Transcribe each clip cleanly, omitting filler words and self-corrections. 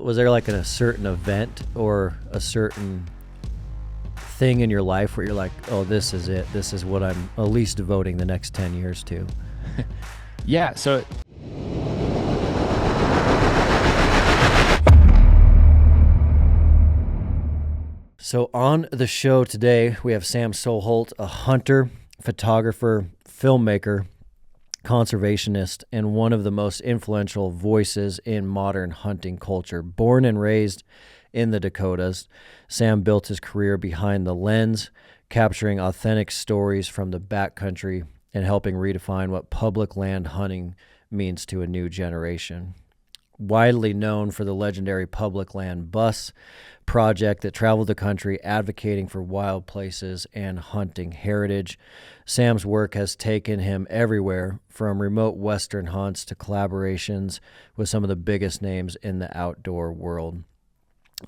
was there like a certain event or a certain thing in your life where you're like, oh, this is it. This is what I'm at least devoting the next 10 years to? Yeah. So on the show today, we have Sam Soholt, a hunter, photographer, filmmaker, conservationist, and one of the most influential voices in modern hunting culture. Born and raised in the Dakotas, Sam built his career behind the lens, capturing authentic stories from the backcountry and helping redefine what public land hunting means to a new generation. Widely known for the legendary public land bus project that traveled the country advocating for wild places and hunting heritage, Sam's work has taken him everywhere, from remote western hunts to collaborations with some of the biggest names in the outdoor world.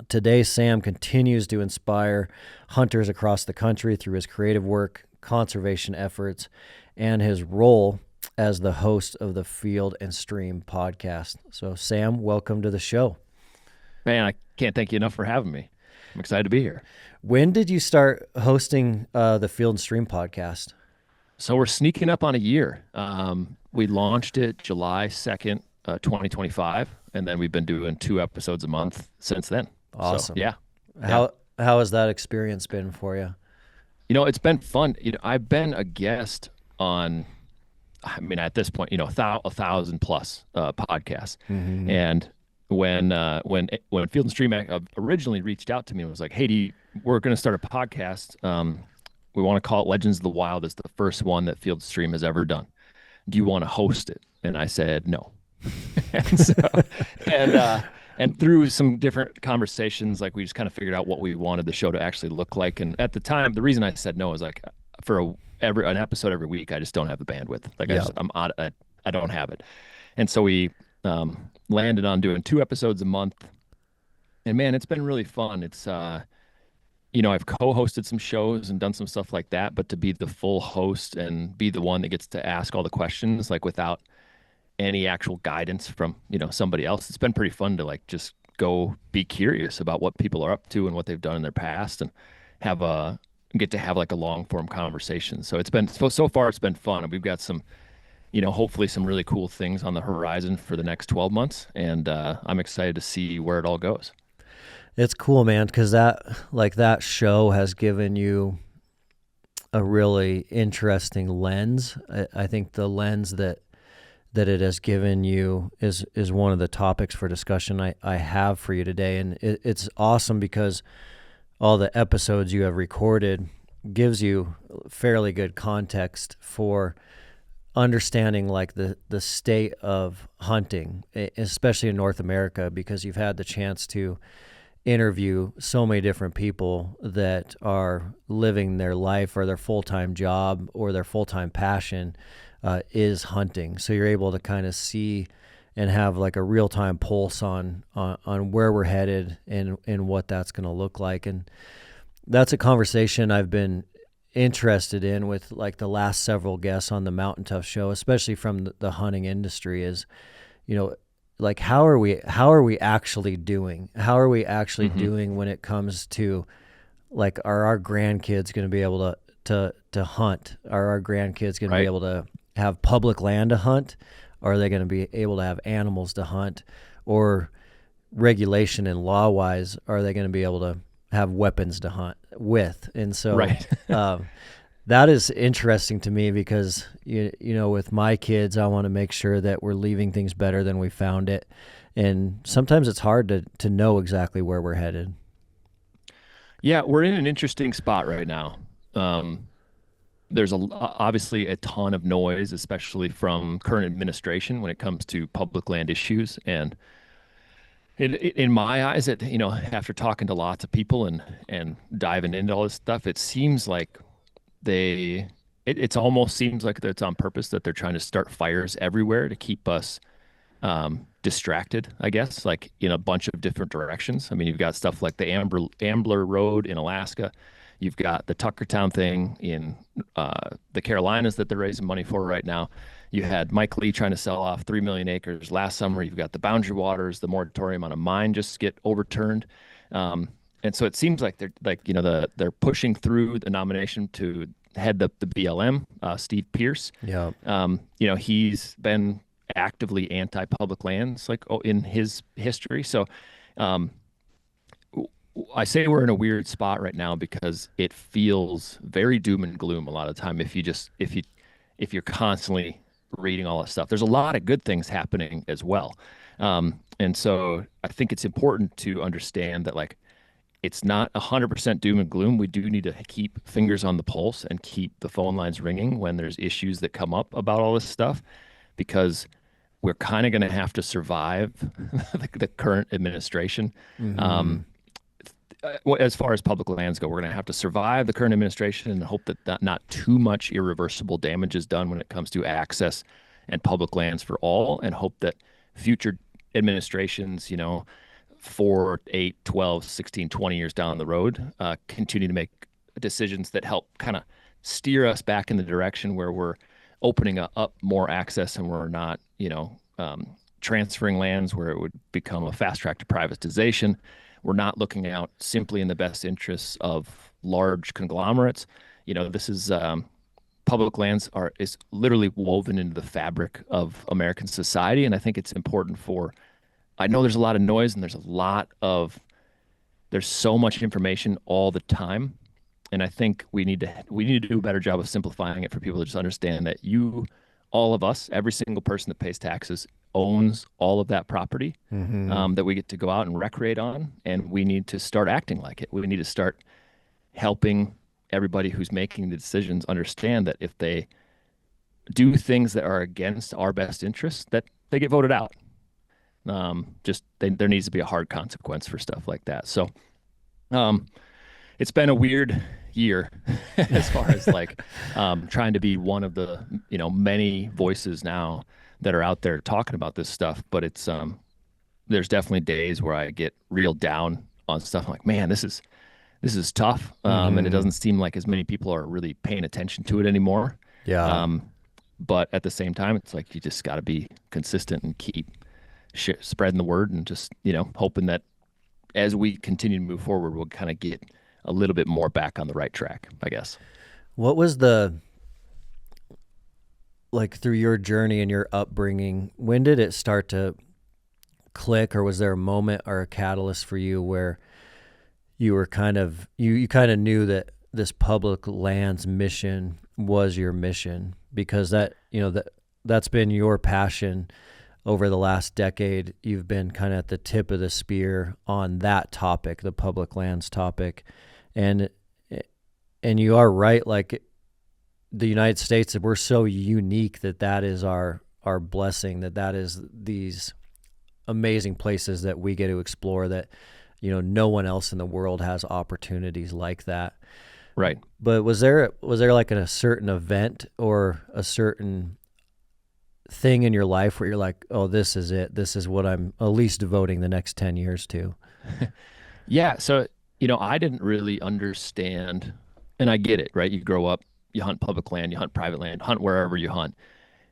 Today, Sam continues to inspire hunters across the country through his creative work, conservation efforts, and his role as the host of the Field and Stream podcast. So, Sam, welcome to the show. Man, I can't thank you enough for having me. I'm excited to be here. When did you start hosting the Field and Stream podcast? So we're sneaking up on a year. We launched it July 2nd, 2025, and then we've been doing 2 episodes a month since then. Awesome. So, yeah. How has that experience been for you? It's been fun. I've been a guest on, at this point, 1,000 plus podcasts. Mm-hmm. And when Field and Stream originally reached out to me and was like, hey, we're going to start a podcast. We want to call it Legends of the Wild. It's the first one that Field and Stream has ever done. Do you want to host it? And I said, no. And through some different conversations, like we just kind of figured out what we wanted the show to actually look like. And at the time, the reason I said no is like for an episode every week, I just don't have the bandwidth. Like I don't have it. And so we landed on doing 2 episodes a month. And man, it's been really fun. It's, I've co-hosted some shows and done some stuff like that, but to be the full host and be the one that gets to ask all the questions, like without any actual guidance from, somebody else, it's been pretty fun to like just go be curious about what people are up to and what they've done in their past and get to have like a long form conversation. So so far it's been fun. And we've got some, hopefully some really cool things on the horizon for the next 12 months. And I'm excited to see where it all goes. It's cool, man, because that show has given you a really interesting lens. I think the lens that it has given you is one of the topics for discussion I have for you today. And it's awesome because all the episodes you have recorded gives you fairly good context for understanding like the state of hunting, especially in North America, because you've had the chance to interview so many different people that are living their life or their full-time job or their full-time passion is hunting. So you're able to kind of see and have like a real-time pulse on where we're headed and what that's going to look like. And that's a conversation I've been interested in with like the last several guests on the MTNTOUGH show, especially from the hunting industry, is, like how are we actually doing? How are we actually doing when it comes to like, are our grandkids going to be able to hunt? Are our grandkids going to be able to have public land to hunt? Or are they going to be able to have animals to hunt? Or regulation and law wise, are they going to be able to have weapons to hunt with? And so that is interesting to me because, with my kids, I want to make sure that we're leaving things better than we found it. And sometimes it's hard to know exactly where we're headed. Yeah, we're in an interesting spot right now. There's obviously a ton of noise, especially from current administration when it comes to public land issues. And in my eyes, after talking to lots of people and diving into all this stuff, it seems like it almost seems like it's on purpose that they're trying to start fires everywhere to keep us distracted, I guess, like in a bunch of different directions. I mean, you've got stuff like the Ambler Road in Alaska. You've got the Tuckertown thing in the Carolinas that they're raising money for right now. You had Mike Lee trying to sell off 3 million acres last summer. You've got the boundary waters, the moratorium on a mine just get overturned. And so it seems like they're pushing through the nomination to head the BLM, Steve Pierce. Yeah. He's been actively anti-public lands in his history. So I say we're in a weird spot right now because it feels very doom and gloom a lot of the time if you're constantly reading all that stuff. There's a lot of good things happening as well. And so I think it's important to understand that it's not 100% doom and gloom. We do need to keep fingers on the pulse and keep the phone lines ringing when there's issues that come up about all this stuff, because we're kind of going to have to survive the current administration. Mm-hmm. As far as public lands go, we're going to have to survive the current administration and hope that not too much irreversible damage is done when it comes to access and public lands for all, and hope that future administrations, 4, 8, 12, 16, 20 years down the road, continue to make decisions that help kind of steer us back in the direction where we're opening up more access and we're not, transferring lands where it would become a fast track to privatization. We're not looking out simply in the best interests of large conglomerates. This is public lands is literally woven into the fabric of American society. And I think it's important I know there's a lot of noise and there's so much information all the time. And I think we need to do a better job of simplifying it for people to just understand that all of us, every single person that pays taxes owns all of that property, Mm-hmm. that we get to go out and recreate on. And we need to start acting like it. We need to start helping everybody who's making the decisions understand that if they do things that are against our best interests, that they get voted out. There needs to be a hard consequence for stuff like that. So, it's been a weird year as far as trying to be one of the, many voices now that are out there talking about this stuff. But it's, there's definitely days where I get real down on stuff. I'm like, man, this is tough. And it doesn't seem like as many people are really paying attention to it anymore. Yeah. But at the same time, it's like, you just got to be consistent and keep spreading the word, and just, hoping that as we continue to move forward, we'll kind of get a little bit more back on the right track, I guess. What was through your journey and your upbringing, when did it start to click, or was there a moment or a catalyst for you where you were you kind of knew that this public lands mission was your mission? Because that's been your passion over the last decade. You've been kind of at the tip of the spear on that topic, the public lands topic. And you are right, the United States, we're so unique that is our blessing, that is these amazing places that we get to explore, that no one else in the world has opportunities like that. Right. But was there a certain event or a certain thing in your life where you're like, oh, this is it, this is what I'm at least devoting the next 10 years to? Yeah. So, I didn't really understand, and I get it, right? You grow up, you hunt public land, you hunt private land, hunt wherever you hunt.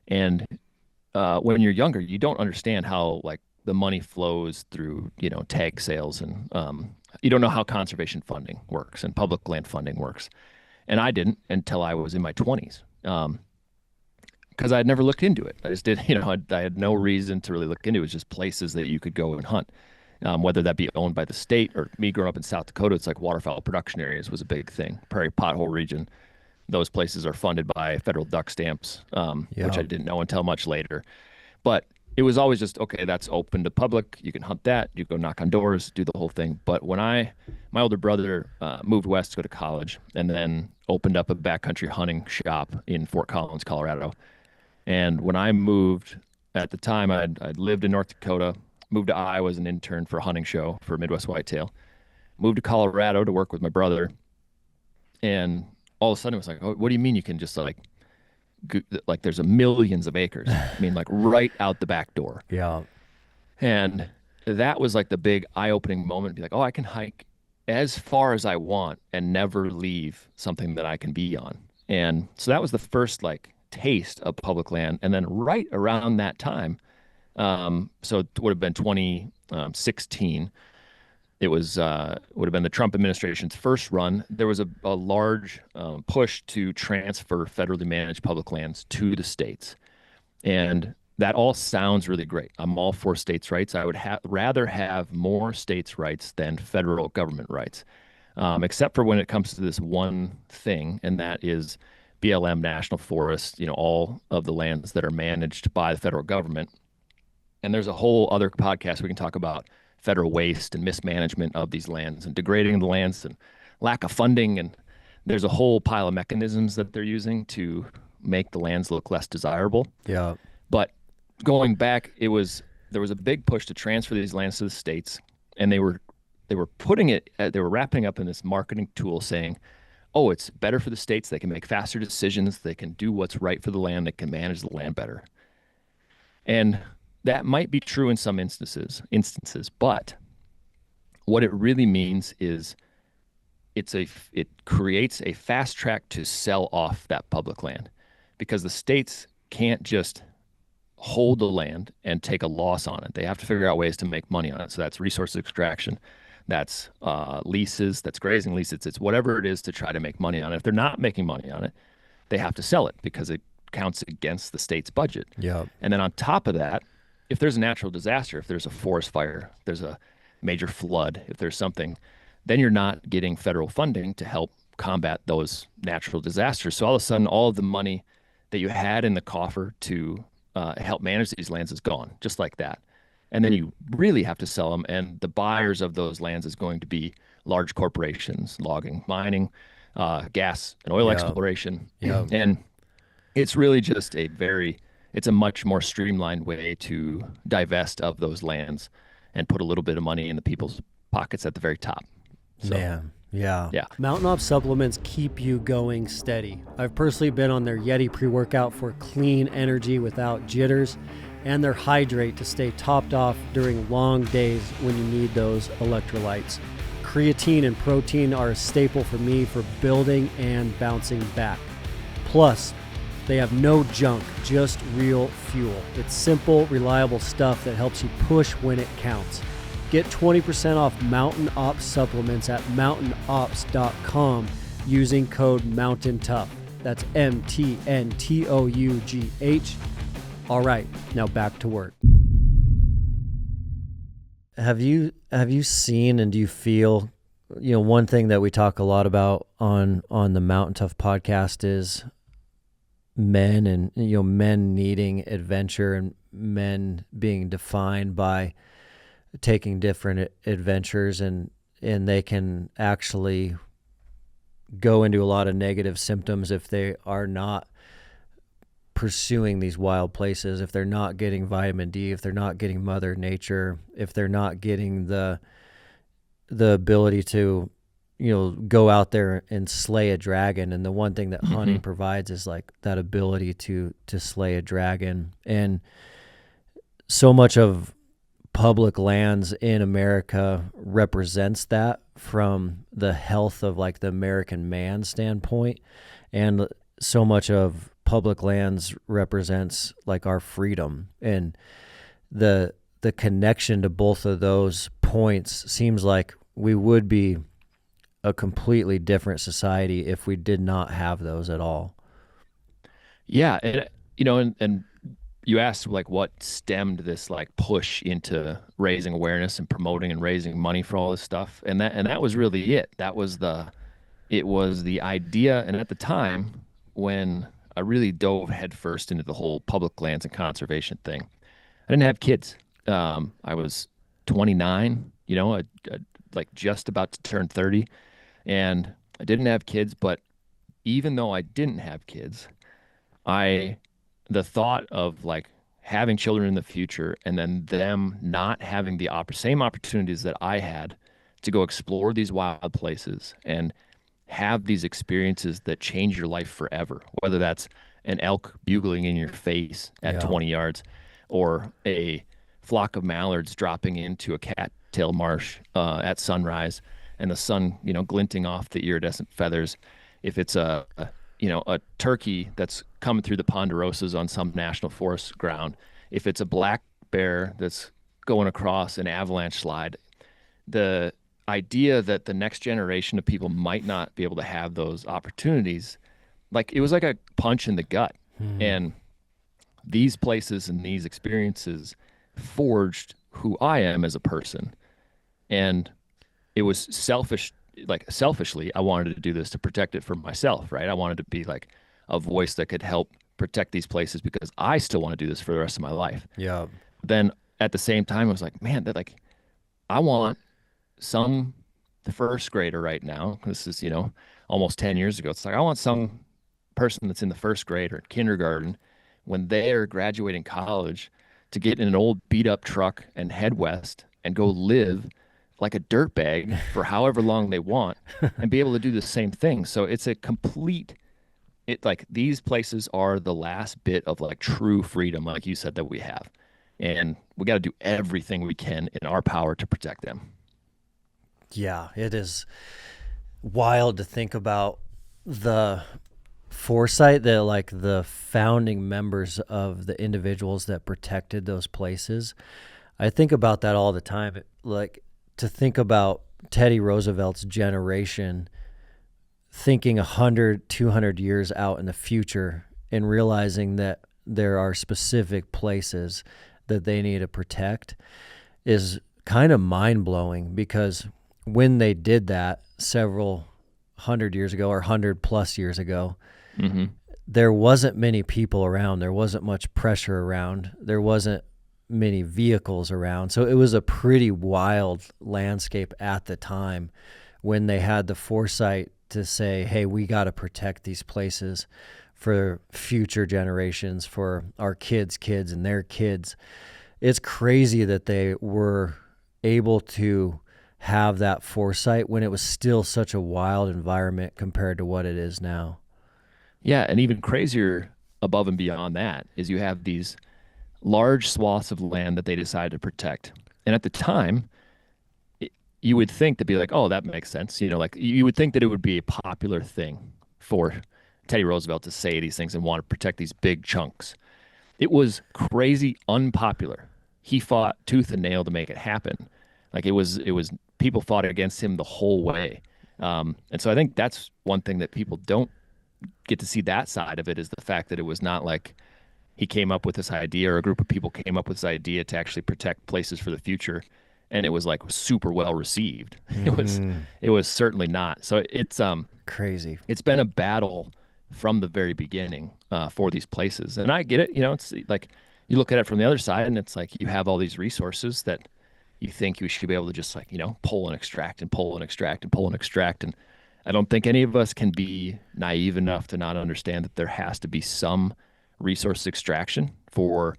And when you're younger, you don't understand how the money flows through, tag sales, and you don't know how conservation funding works and public land funding works. And I didn't until I was in my 20s. Because I had never looked into it. I just did, I had no reason to really look into it. It was just places that you could go and hunt, whether that be owned by the state, or me growing up in South Dakota, it's like waterfowl production areas was a big thing. Prairie Pothole region, those places are funded by federal duck stamps, which I didn't know until much later. But it was always just, okay, that's open to public. You can hunt that. You go knock on doors, do the whole thing. But when my older brother moved west to go to college, and then opened up a backcountry hunting shop in Fort Collins, Colorado. And when I moved, at the time, I'd lived in North Dakota, moved to Iowa as an intern for a hunting show for Midwest Whitetail, moved to Colorado to work with my brother. And all of a sudden it was like, oh, what do you mean you can just there's millions of acres? I mean, right out the back door. Yeah. And that was the big eye-opening moment. Be like, oh, I can hike as far as I want and never leave something that I can be on. And so that was the first taste of public land. And then right around that time, so it would have been 2016. It was would have been the Trump administration's first run. There was a large push to transfer federally managed public lands to the states, and that all sounds really great. I'm all for states' rights. I would rather have more states' rights than federal government rights, except for when it comes to this one thing, and that is BLM National Forest. All of the lands that are managed by the federal government. And there's a whole other podcast we can talk about federal waste and mismanagement of these lands and degrading the lands and lack of funding. And there's a whole pile of mechanisms that they're using to make the lands look less desirable. Yeah. But going back, there was a big push to transfer these lands to the states, and they were wrapping up in this marketing tool saying, oh, it's better for the states. They can make faster decisions. They can do what's right for the land. They can manage the land better. And that might be true in some instances, but what it really means is it creates a fast track to sell off that public land, because the states can't just hold the land and take a loss on it. They have to figure out ways to make money on it. So that's resource extraction, that's leases, that's grazing leases, it's whatever it is to try to make money on it. If they're not making money on it, they have to sell it because it counts against the state's budget. Yeah. And then on top of that, if there's a natural disaster, if there's a forest fire, if there's a major flood, if there's something, then you're not getting federal funding to help combat those natural disasters. So all of a sudden, all of the money that you had in the coffer to help manage these lands is gone, just like that. And then you really have to sell them, and the buyers of those lands is going to be large corporations, logging, mining, gas and oil exploration. Yeah. And it's really just it's a much more streamlined way to divest of those lands and put a little bit of money in the people's pockets at the very top. So, Man, yeah. Yeah. Mountain Ops supplements keep you going steady. I've personally been on their Yeti pre-workout for clean energy without jitters, and their Hydrate to stay topped off during long days when you need those electrolytes. Creatine and protein are a staple for me for building and bouncing back. Plus, they have no junk, just real fuel. It's simple, reliable stuff that helps you push when it counts. Get 20% off Mountain Ops supplements at mountainops.com using code MOUNTAINTOUGH. That's MTNTOUGH. All right, now back to work. Have you seen, and do you feel, one thing that we talk a lot about on the Mountain Tough podcast is men, and men needing adventure, and men being defined by taking different adventures, and they can actually go into a lot of negative symptoms if they are not pursuing these wild places, if they're not getting vitamin D, if they're not getting Mother Nature, if they're not getting the ability to go out there and slay a dragon. And the one thing that hunting provides is like that ability to slay a dragon. And so much of public lands in America represents that from the health of like the American man standpoint. And so much of public lands represents like our freedom, and the connection to both of those points seems like we would be a completely different society if we did not have those at all. Yeah. And, and you asked like what stemmed this like push into raising awareness and promoting and raising money for all this stuff. And that was really it. It was the idea. And at the time when I really dove headfirst into the whole public lands and conservation thing, I didn't have kids. I was 29, like just about to turn 30, and I didn't have kids. But even though I didn't have kids, the thought of like having children in the future and then them not having the same opportunities that I had to go explore these wild places and have these experiences that change your life forever, whether that's an elk bugling in your face at 20 yards or a flock of mallards dropping into a cattail marsh at sunrise and the sun, glinting off the iridescent feathers. If it's a a turkey that's coming through the ponderosas on some national forest ground, if it's a black bear that's going across an avalanche slide, the idea that the next generation of people might not be able to have those opportunities, like it was like a punch in the gut. And these places and these experiences forged who I am as a person. And it was selfishly, I wanted to do this to protect it for myself, right? I wanted to be like a voice that could help protect these places because I still want to do this for the rest of my life. Yeah. Then at the same time, I was like, man, I want some first grader right now. This is, almost 10 years ago. It's like, I want some person that's in the first grade or kindergarten when they're graduating college to get in an old beat up truck and head west and go live like a dirtbag for however long they want and be able to do the same thing. So it's these places are the last bit of like true freedom, like you said, that we have. And we got to do everything we can in our power to protect them. Yeah, it is wild to think about the foresight that like the founding members of the individuals that protected those places. I think about that all the time. Like to think about Teddy Roosevelt's generation thinking 100, 200 years out in the future and realizing that there are specific places that they need to protect is kind of mind-blowing, because when they did that several 100 years ago or 100+ years ago, there wasn't many people around. There wasn't much pressure around. There wasn't many vehicles around. So it was a pretty wild landscape at the time when they had the foresight to say, hey, we got to protect these places for future generations, for our kids' kids and their kids. It's crazy that they were able to have that foresight when it was still such a wild environment compared to what it is now. Yeah, and even crazier above and beyond that is you have these large swaths of land that they decided to protect. And at the time, you would think to be like, oh, that makes sense. Like you would think that it would be a popular thing for Teddy Roosevelt to say these things and want to protect these big chunks. It was crazy unpopular. He fought tooth and nail to make it happen. Like it was people fought against him the whole way. And so I think that's one thing that people don't get to see, that side of it, is the fact that it was not like he came up with this idea or a group of people came up with this idea to actually protect places for the future, and it was like super well received. It was certainly not. So it's crazy. It's been a battle from the very beginning for these places. And I get it. It's like you look at it from the other side and it's like you have all these resources that you think you should be able to just like, pull and extract and pull and extract and pull and extract. And I don't think any of us can be naive enough to not understand that there has to be some resource extraction for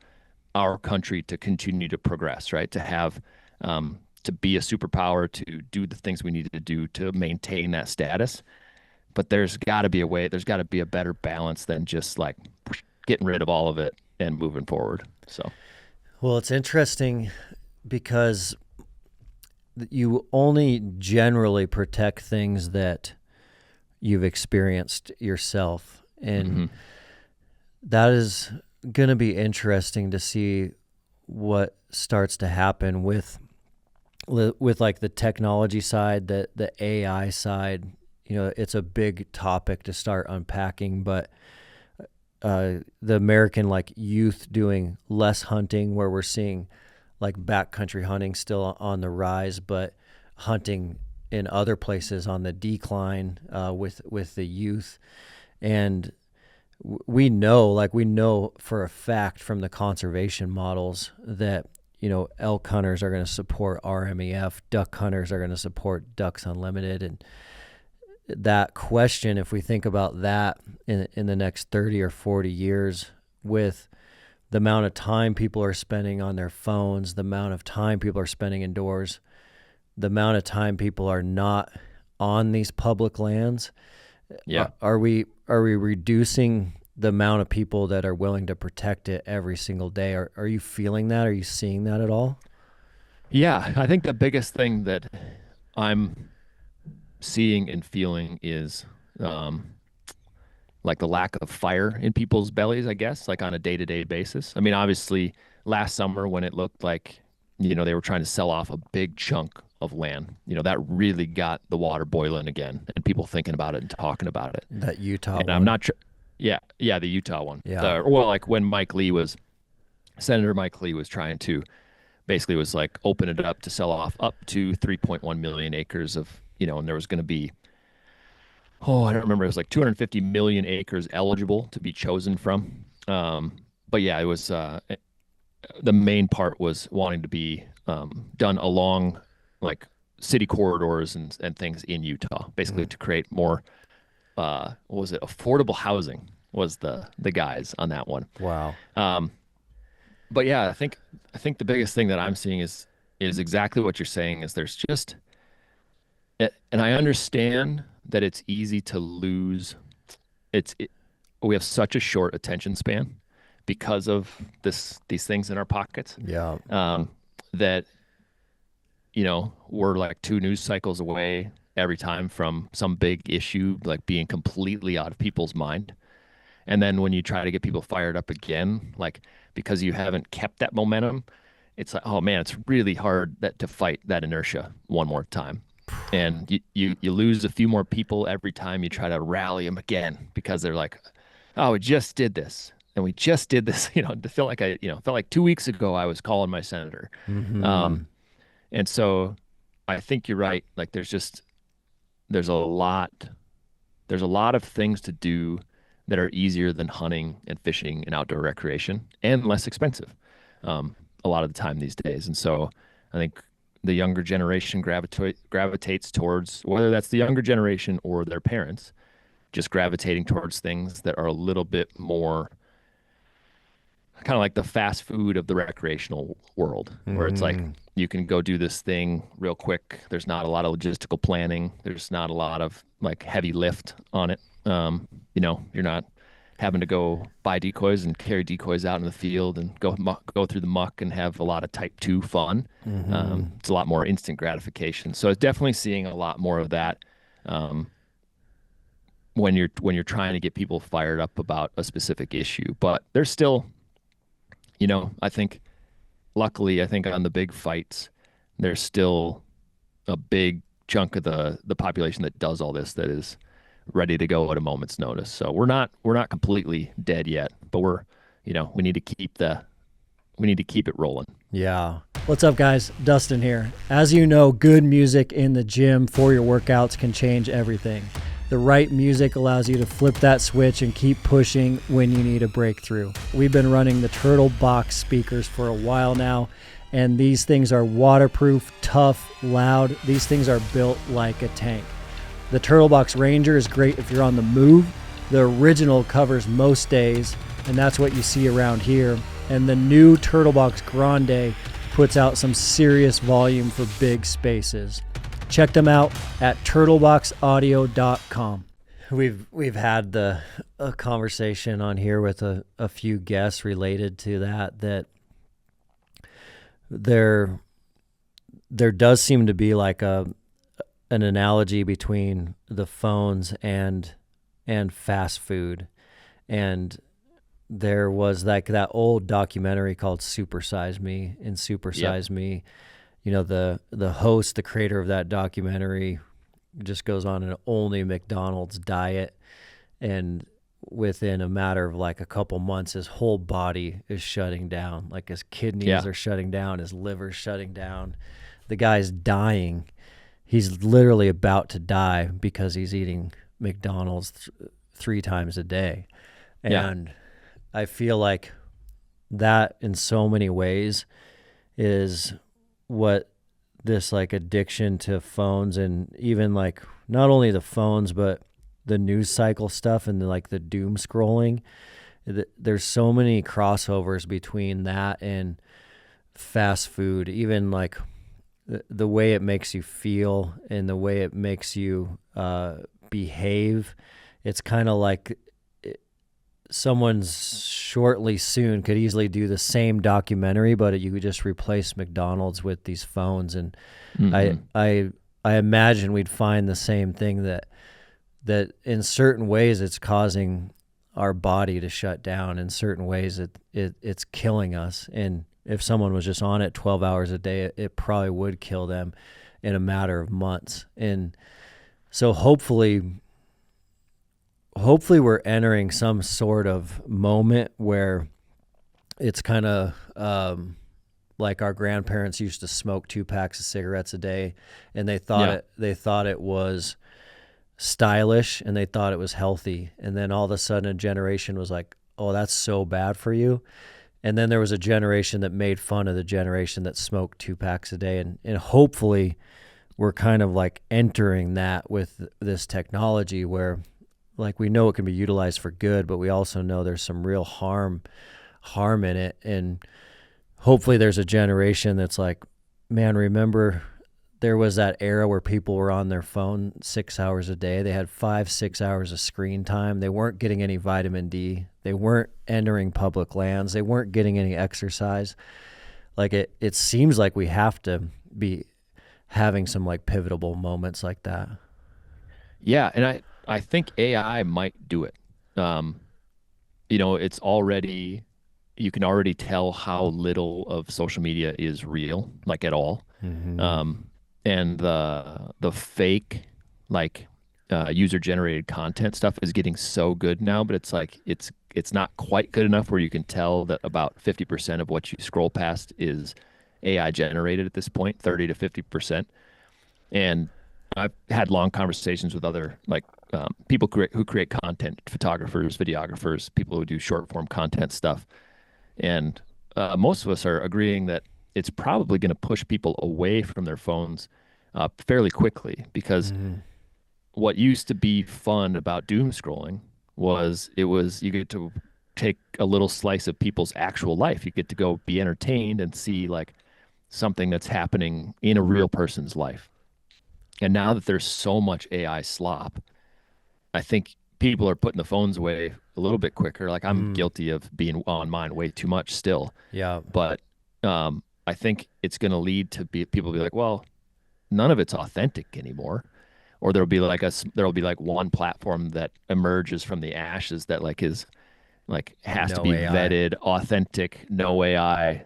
our country to continue to progress, right? To have, to be a superpower, to do the things we need to do to maintain that status. But there's got to be a way, there's got to be a better balance than just like getting rid of all of it and moving forward. So, well, it's interesting because you only generally protect things that you've experienced yourself. And that is going to be interesting to see what starts to happen with like the technology side, the AI side. It's a big topic to start unpacking, but the American like youth doing less hunting, where we're seeing like backcountry hunting still on the rise, but hunting in other places on the decline with the youth. And we know for a fact from the conservation models that elk hunters are going to support RMEF, duck hunters are going to support Ducks Unlimited. And that question, if we think about that in the next 30 or 40 years, with the amount of time people are spending on their phones, the amount of time people are spending indoors, the amount of time people are not on these public lands, are we reducing the amount of people that are willing to protect it every single day? Are you feeling that? Are you seeing that at all? Yeah, I think the biggest thing that I'm seeing and feeling is like the lack of fire in people's bellies, I guess, like on a day-to-day basis. I mean, obviously last summer when it looked like, they were trying to sell off a big chunk of land, that really got the water boiling again and people thinking about it and talking about it. That Utah and one. I'm not sure. Yeah, the Utah one. Yeah. Like when Senator Mike Lee was trying to basically was like open it up to sell off up to 3.1 million acres of, and there was going to be, I don't remember, it was like 250 million acres eligible to be chosen from. But yeah, it was, the main part was wanting to be done along like city corridors and things in Utah, basically to create more, what was it? Affordable housing was the guys on that one. Wow. But yeah, I think the biggest thing that I'm seeing is exactly what you're saying, is there's just, and I understand that it's easy to lose. We have such a short attention span because of these things in our pockets. Yeah. That, we're like 2 news cycles away every time from some big issue, like being completely out of people's mind. And then when you try to get people fired up again, like because you haven't kept that momentum, it's like, oh man, it's really hard to fight that inertia one more time. And you lose a few more people every time you try to rally them again, because they're like, oh, we just did this. And we just did this, to feel like felt like 2 weeks ago I was calling my senator. Mm-hmm. And so I think you're right. Like there's a lot of things to do that are easier than hunting and fishing and outdoor recreation, and less expensive a lot of the time these days. And so I think the younger generation gravitates towards, whether that's the younger generation or their parents, just gravitating towards things that are a little bit more kind of like the fast food of the recreational world, where it's like you can go do this thing real quick. There's not a lot of logistical planning. There's not a lot of like heavy lift on it. You're not having to go buy decoys and carry decoys out in the field and go through the muck and have a lot of type 2 fun. It's a lot more instant gratification. So it's definitely seeing a lot more of that when you're trying to get people fired up about a specific issue. But there's still, I think on the big fights, there's still a big chunk of the population that does all this that is ready to go at a moment's notice. So we're not completely dead yet, but we need to keep it rolling. Yeah. What's up, guys? Dustin here. As you know, good music in the gym for your workouts can change everything. The right music allows you to flip that switch and keep pushing when you need a breakthrough. We've been running the Turtle Box speakers for a while now, and these things are waterproof, tough, loud. These things are built like a tank. The Turtle Box Ranger is great if you're on the move. The original covers most days, and that's what you see around here. And the new Turtle Box Grande puts out some serious volume for big spaces. Check them out at turtleboxaudio.com. We've had a conversation on here with a few guests related to that there does seem to be like an analogy between the phones and fast food. And there was like that old documentary called Super Size Me. In Super Size Me, the host, the creator of that documentary, just goes on an only McDonald's diet, and within a matter of like a couple months, his whole body is shutting down. Like his kidneys are shutting down, his liver's shutting down. The guy's dying. He's literally about to die because he's eating McDonald's 3 times a day. And I feel like that in so many ways is what this like addiction to phones, and even like not only the phones, but the news cycle stuff and like the doom scrolling. There's so many crossovers between that and fast food, even like the way it makes you feel and the way it makes you behave. It's kind of like someone's shortly soon could easily do the same documentary, but you could just replace McDonald's with these phones. And I imagine we'd find the same thing, that in certain ways it's causing our body to shut down in certain ways. It's killing us. And if someone was just on it 12 hours a day, it probably would kill them in a matter of months. And so hopefully we're entering some sort of moment where it's kind of like our grandparents used to smoke 2 packs of cigarettes a day, and they thought it was stylish and they thought it was healthy. And then all of a sudden a generation was like, oh, that's so bad for you. And then there was a generation that made fun of the generation that smoked 2 packs a day. And hopefully we're kind of like entering that with this technology where, like, we know it can be utilized for good, but we also know there's some real harm in it. And hopefully there's a generation that's like, man, remember there was that era where people were on their phone 6 hours a day. They had 5-6 hours of screen time. They weren't getting any vitamin D. They weren't entering public lands. They weren't getting any exercise. Like it seems like we have to be having some like pivotal moments like that. Yeah. And I think AI might do it. It's already, you can already tell how little of social media is real, like at all. Mm-hmm. And the fake, like, user generated content stuff is getting so good now, but it's like, it's not quite good enough where you can tell that about 50% of what you scroll past is AI generated at this point, 30 to 50%. And I've had long conversations with other, like, people who create content, photographers, videographers, people who do short form content stuff. And most of us are agreeing that it's probably going to push people away from their phones fairly quickly, because what used to be fun about doom scrolling was you get to take a little slice of people's actual life. You get to go be entertained and see like something that's happening in a real person's life. And now that there's so much AI slop, I think people are putting the phones away a little bit quicker. Like I'm guilty of being on mine way too much still. Yeah. But I think it's going to lead to people be like, well, none of it's authentic anymore. Or there'll be like one platform that emerges from the ashes that like is like has to be AI. vetted, authentic, no AI,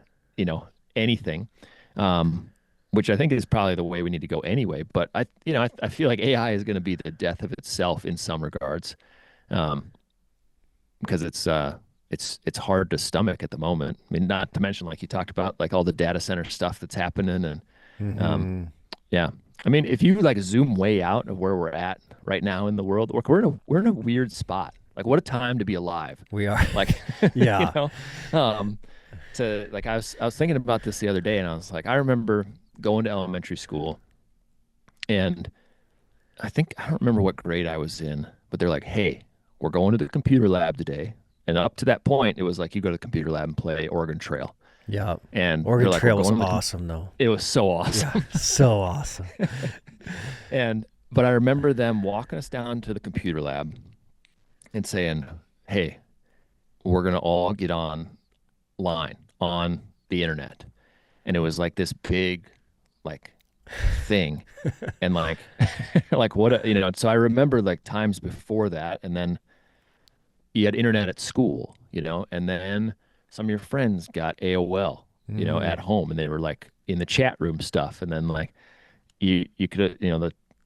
anything. Which I think is probably the way we need to go anyway. But I feel like AI is going to be the death of itself in some regards, because it's hard to stomach at the moment. I mean, not to mention, like you talked about, like all the data center stuff that's happening, and yeah. I mean, if you like zoom way out of where we're at right now in the world, we're in a weird spot. Like, what a time to be alive. We are. Like, yeah. I was thinking about this the other day, and I was like, I remember going to elementary school, and I don't remember what grade I was in, but they're like, hey, we're going to the computer lab today. And up to that point, it was like, you go to the computer lab and play Oregon Trail. Yeah. And Oregon Trail was awesome, though. It was so awesome. Yeah, so awesome. But I remember them walking us down to the computer lab and saying, hey, we're going to all get online on the internet. And it was like this big, like, thing. And like, like what, so I remember like times before that. And then you had internet at school, and then some of your friends got AOL, at home, and they were like in the chat room stuff. And then like you could,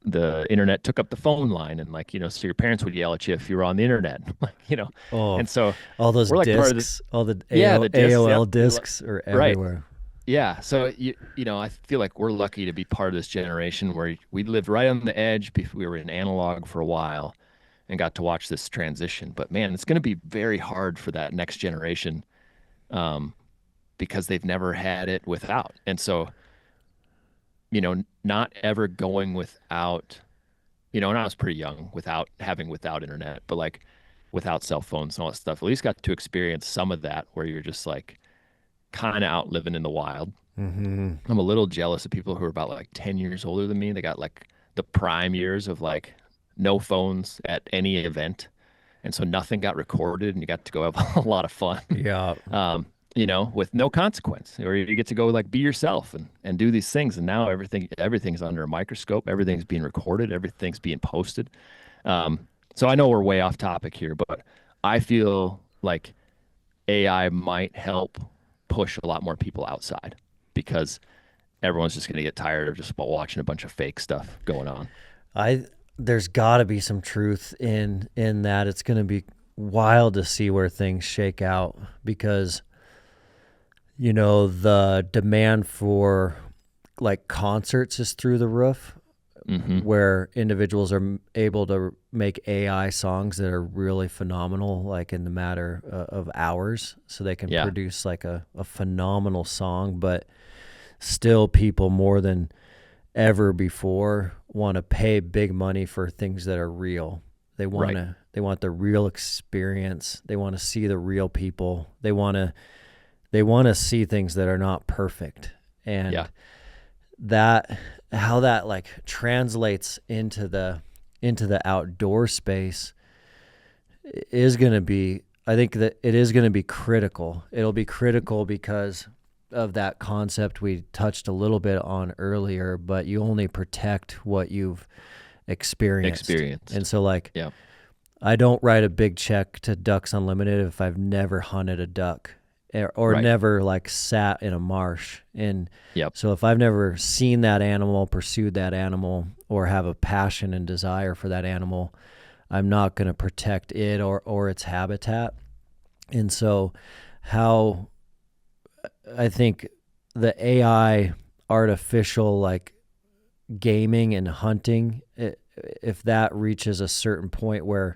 the internet took up the phone line, and like, so your parents would yell at you if you were on the internet, like, Oh, and so all those we're like discs, all the the discs, AOL discs are everywhere. Right. Yeah. So, I feel like we're lucky to be part of this generation where we lived right on the edge. We were in analog for a while and got to watch this transition. But man, it's going to be very hard for that next generation, because they've never had it without. And so, not ever going without, and I was pretty young without internet, but like without cell phones and all that stuff, at least got to experience some of that where you're just like kind of out living in the wild. I'm a little jealous of people who are about like 10 years older than me. They got like the prime years of like no phones at any event. And so nothing got recorded, and you got to go have a lot of fun. Yeah. With no consequence, or you get to go like be yourself and do these things. And now everything's under a microscope. Everything's being recorded. Everything's being posted. So I know we're way off topic here, but I feel like AI might help push a lot more people outside because everyone's just going to get tired of just watching a bunch of fake stuff going on. There's got to be some truth in that. It's going to be wild to see where things shake out because, you know, the demand for like concerts is through the roof, where individuals are able to make AI songs that are really phenomenal, like in the matter of hours. So they can produce like a phenomenal song, but still people more than ever before want to pay big money for things that are real. They want the real experience. They want to see the real people. They want to see things that are not perfect. And that, how that like translates into the outdoor space is going to be, I think that it is going to be critical. It'll be critical because of that concept we touched a little bit on earlier, but you only protect what you've experienced. And so like, I don't write a big check to Ducks Unlimited if I've never hunted a duck or never like sat in a marsh. And so if I've never seen that animal, pursued that animal, or have a passion and desire for that animal, I'm not going to protect it or its habitat. And so how I think the AI artificial like gaming and hunting, if that reaches a certain point where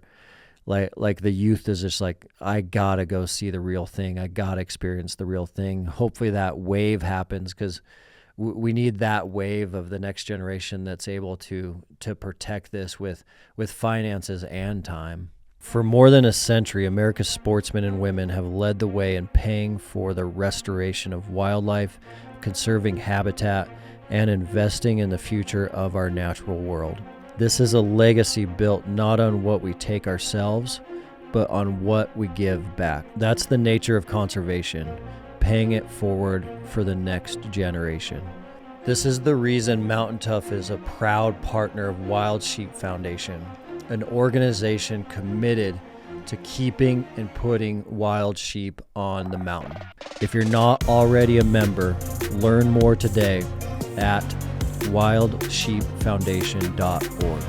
like the youth is just like, I gotta go see the real thing, I gotta experience the real thing. Hopefully that wave happens because we need that wave of the next generation that's able to protect this with finances and time. For more than a century, America's sportsmen and women have led the way in paying for the restoration of wildlife, conserving habitat, and investing in the future of our natural world. This is a legacy built not on what we take ourselves, but on what we give back. That's the nature of conservation, paying it forward for the next generation. This is the reason Mountain Tough is a proud partner of Wild Sheep Foundation, an organization committed to keeping and putting wild sheep on the mountain. If you're not already a member, learn more today at wildsheepfoundation.org.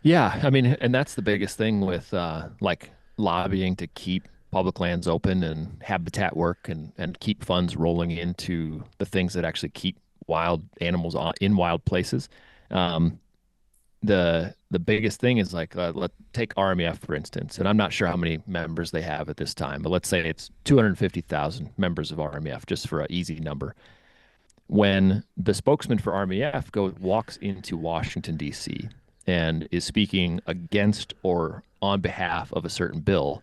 Yeah, I mean, and that's the biggest thing with like lobbying to keep public lands open and habitat work and keep funds rolling into the things that actually keep wild animals in wild places. The biggest thing is like, let's take RMEF, for instance, and I'm not sure how many members they have at this time, but let's say it's 250,000 members of RMEF, just for an easy number. When the spokesman for RMEF walks into Washington, D.C. and is speaking against or on behalf of a certain bill,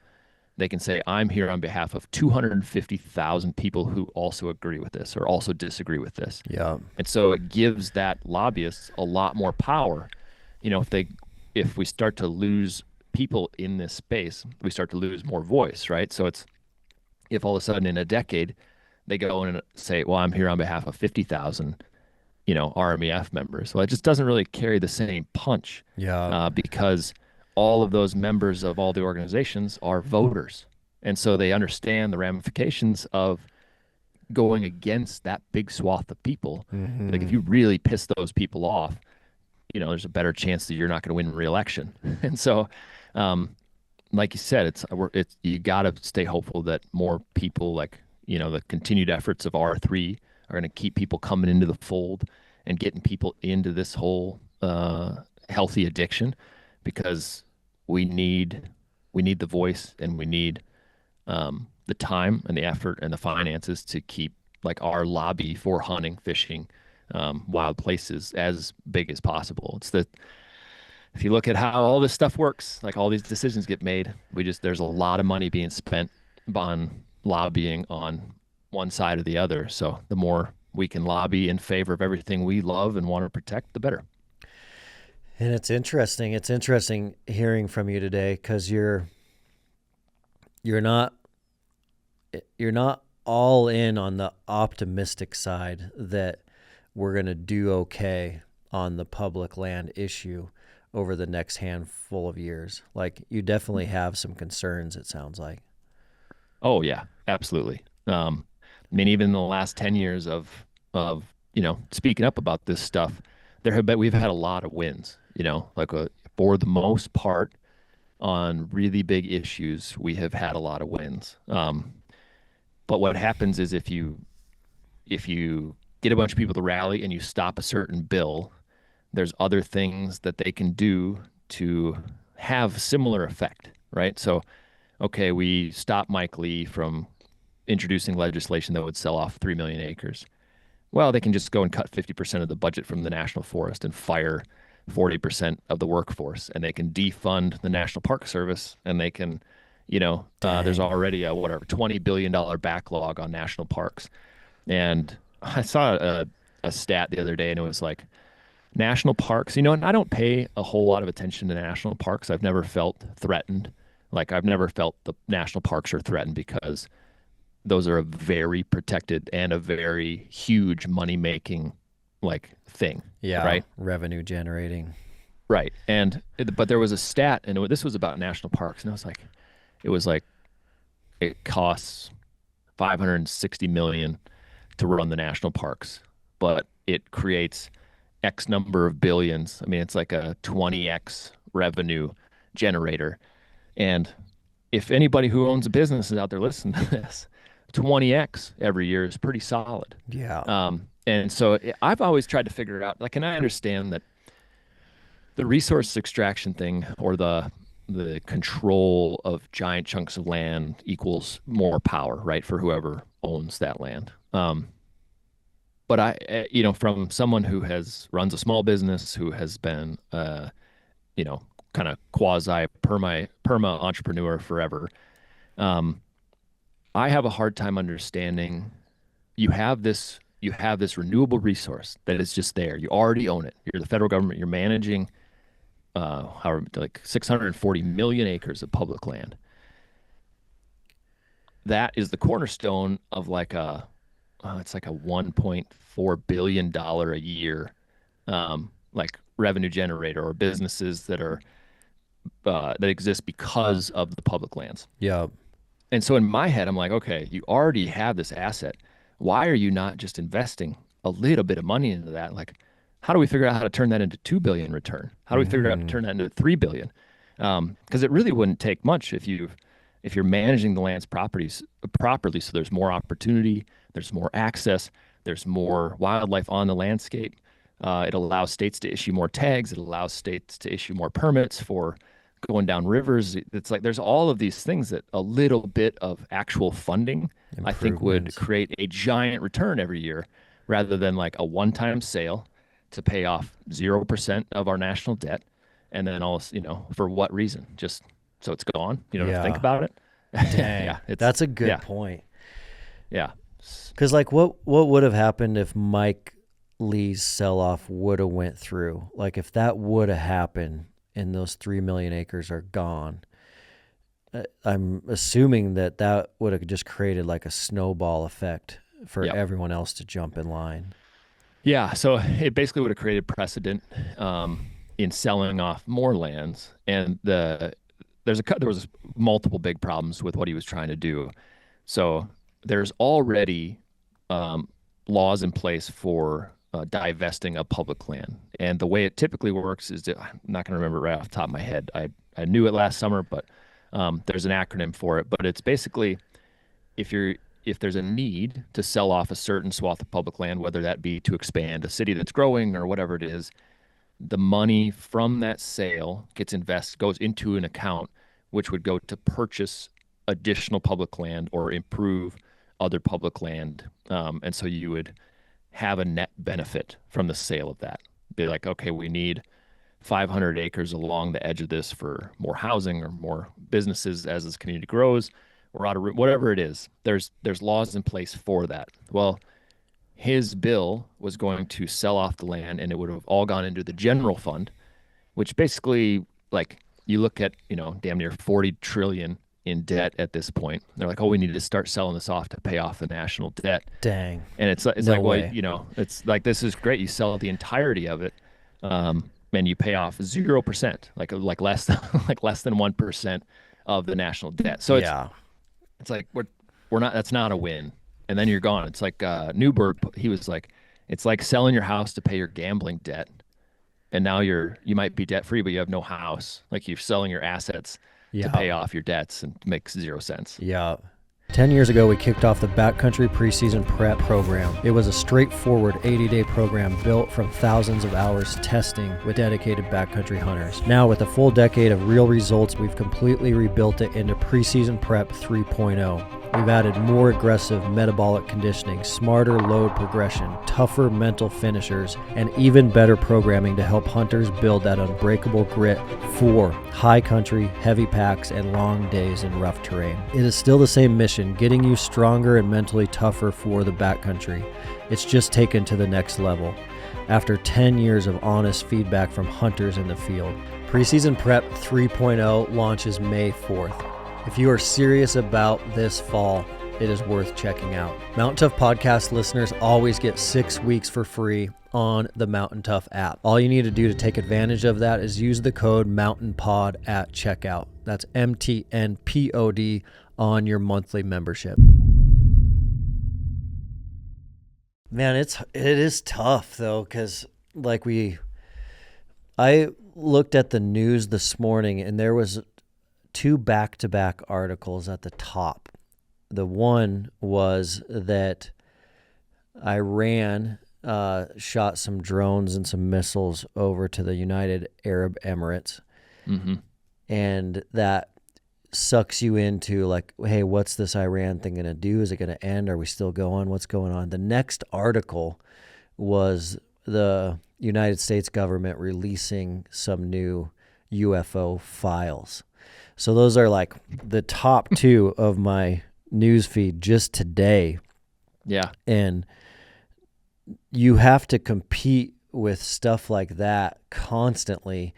they can say, I'm here on behalf of 250,000 people who also agree with this or also disagree with this. Yeah. And so it gives that lobbyists a lot more power. You know, if we start to lose people in this space, we start to lose more voice, right? So it's, if all of a sudden in a decade they go in and say, well, I'm here on behalf of 50,000, you know, RMEF members. Well, it just doesn't really carry the same punch. Because all of those members of all the organizations are voters. And so they understand the ramifications of going against that big swath of people. Like if you really piss those people off, you know, there's a better chance that you're not going to win re-election. And so, like you said, it's you got to stay hopeful that more people, like, you know, the continued efforts of R3 are going to keep people coming into the fold and getting people into this whole healthy addiction, because we need the voice and we need the time and the effort and the finances to keep like our lobby for hunting, fishing, wild places as big as possible. It's that if you look at how all this stuff works, like all these decisions get made, there's a lot of money being spent on lobbying on one side or the other. So the more we can lobby in favor of everything we love and want to protect, the better. And it's interesting. It's interesting hearing from you today because you're not all in on the optimistic side that we're going to do okay on the public land issue. over the next handful of years? Like, you definitely have some concerns, it sounds like. Oh yeah, absolutely. I mean, even in the last 10 years of speaking up about this stuff, we've had a lot of wins, for the most part on really big issues, we have had a lot of wins. But what happens is if you get a bunch of people to rally and you stop a certain bill, there's other things that they can do to have similar effect, right? So, okay, we stop Mike Lee from introducing legislation that would sell off 3 million acres. Well, they can just go and cut 50% of the budget from the National Forest and fire 40% of the workforce, and they can defund the National Park Service, and they can, there's already a $20 billion backlog on national parks. And I saw a stat the other day, and it was like national parks, and I don't pay a whole lot of attention to national parks. I've never felt threatened. Like, I've never felt the national parks are threatened because those are a very protected and a very huge money-making thing. Yeah, right? Revenue generating. Right. But there was a stat, and this was about national parks, and it was like it costs $560 million to run the national parks, but it creates X number of billions. I mean, it's like a 20X revenue generator. And if anybody who owns a business is out there listening to this, 20X every year is pretty solid. Yeah. And so I've always tried to figure out, and I understand that the resource extraction thing, or the control of giant chunks of land, equals more power, right, for whoever owns that land. But I, from someone who runs a small business, who has been, kind of quasi perma entrepreneur forever, I have a hard time understanding. You have this renewable resource that is just there. You already own it. You're the federal government. You're managing 640 million acres of public land. That is the cornerstone of it's like a $1.4 billion a year revenue generator, or businesses that exist because of the public lands. Yeah. And so in my head, I'm like, okay, you already have this asset. Why are you not just investing a little bit of money into that? Like, how do we figure out how to turn that into $2 billion return? How do we figure out how to turn that into $3 billion? Because it really wouldn't take much if you're managing the land's properties properly. So there's more opportunity, there's more access, there's more wildlife on the landscape. It allows states to issue more tags. It allows states to issue more permits for going down rivers. It's like there's all of these things that a little bit of actual funding, I think, would create a giant return every year, rather than like a one-time sale to pay off 0% of our national debt. And then for what reason? Just so it's gone. You don't have to think about it. Dang. Yeah, that's a good point. Yeah. Because what would have happened if Mike Lee's sell-off would have went through? Like, if that would have happened and those 3 million acres are gone, I'm assuming that would have just created like a snowball effect for everyone else to jump in line. Yeah, so it basically would have created precedent in selling off more lands, and there was multiple big problems with what he was trying to do. So there's already laws in place for divesting of public land, and the way it typically works is I'm not going to remember right off the top of my head. I knew it last summer, but there's an acronym for it. But it's basically if there's a need to sell off a certain swath of public land, whether that be to expand a city that's growing or whatever it is, the money from that sale goes into an account which would go to purchase additional public land or improve other public land. And so you would have a net benefit from the sale of that. Be like, okay, we need 500 acres along the edge of this for more housing or more businesses as this community grows. We're out of room, whatever it is. There's laws in place for that. Well, his bill was going to sell off the land, and it would have all gone into the general fund, which basically, like, you look at, damn near 40 trillion in debt at this point. They're like, oh, we need to start selling this off to pay off the national debt. Dang. And it's No like, way. well, it's like, this is great. You sell the entirety of it. and you pay off 0%, like less than like less than 1% of the national debt. So it's like we're not, that's not a win. And then you're gone. It's like Newberg, he was like, it's like selling your house to pay your gambling debt. And now you might be debt free, but you have no house. Like you're selling your assets to pay off your debts and makes 0 sense. Yeah. 10 years ago, we kicked off the Backcountry Preseason Prep program. It was a straightforward 80-day program built from thousands of hours testing with dedicated backcountry hunters. Now, with a full decade of real results, we've completely rebuilt it into Preseason Prep 3.0. We've added more aggressive metabolic conditioning, smarter load progression, tougher mental finishers, and even better programming to help hunters build that unbreakable grit for high country, heavy packs, and long days in rough terrain. It is still the same mission, getting you stronger and mentally tougher for the backcountry. It's just taken to the next level after 10 years of honest feedback from hunters in the field. Preseason Prep 3.0 launches May 4th. If you are serious about this fall, it is worth checking out. Mountain Tough Podcast listeners always get 6 weeks for free on the Mountain Tough app. All you need to do to take advantage of that is use the code MOUNTAINPOD at checkout. That's MTNPOD on your monthly membership. Man, it is tough though, because I looked at the news this morning and there was 2 back-to-back articles at the top. The one was that Iran shot some drones and some missiles over to the United Arab Emirates. Mm-hmm. And that sucks you into like, hey, what's this Iran thing going to do? Is it going to end? Are we still going? What's going on? The next article was the United States government releasing some new UFO files. So those are like the top 2 of my news feed just today. Yeah. And you have to compete with stuff like that constantly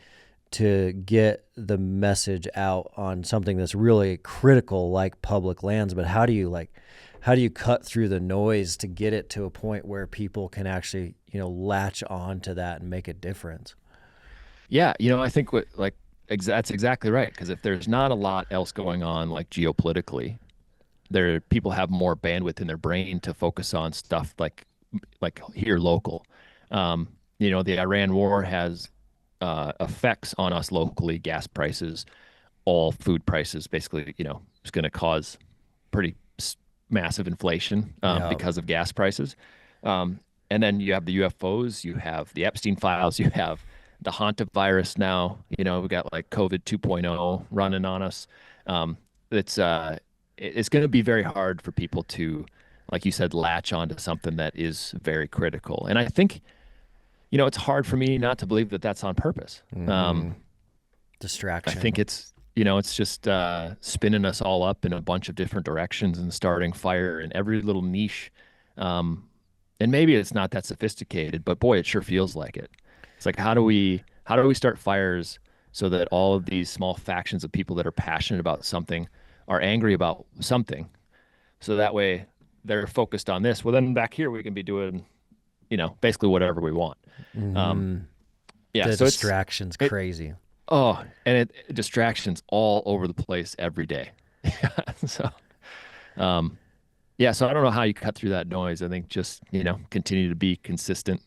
to get the message out on something that's really critical like public lands. But how do you cut through the noise to get it to a point where people can actually, latch on to that and make a difference? Yeah. I think that's exactly right. Because if there's not a lot else going on, like geopolitically, people have more bandwidth in their brain to focus on stuff like here local. The Iran war has effects on us locally. Gas prices, all food prices, basically, it's going to cause pretty massive inflation because of gas prices. And then you have the UFOs, you have the Epstein files, you have the hantavirus now, we got like COVID 2.0 running on us. It's going to be very hard for people to, like you said, latch onto something that is very critical. And I think, it's hard for me not to believe that that's on purpose. Distraction. I think it's just spinning us all up in a bunch of different directions and starting fire in every little niche. And maybe it's not that sophisticated, but boy, it sure feels like it. It's like, how do we start fires so that all of these small factions of people that are passionate about something are angry about something, so that way they're focused on this. Well, then back here we can be doing, basically whatever we want. The so distraction's crazy. Distractions all over the place every day. So I don't know how you cut through that noise. I think just, continue to be consistent.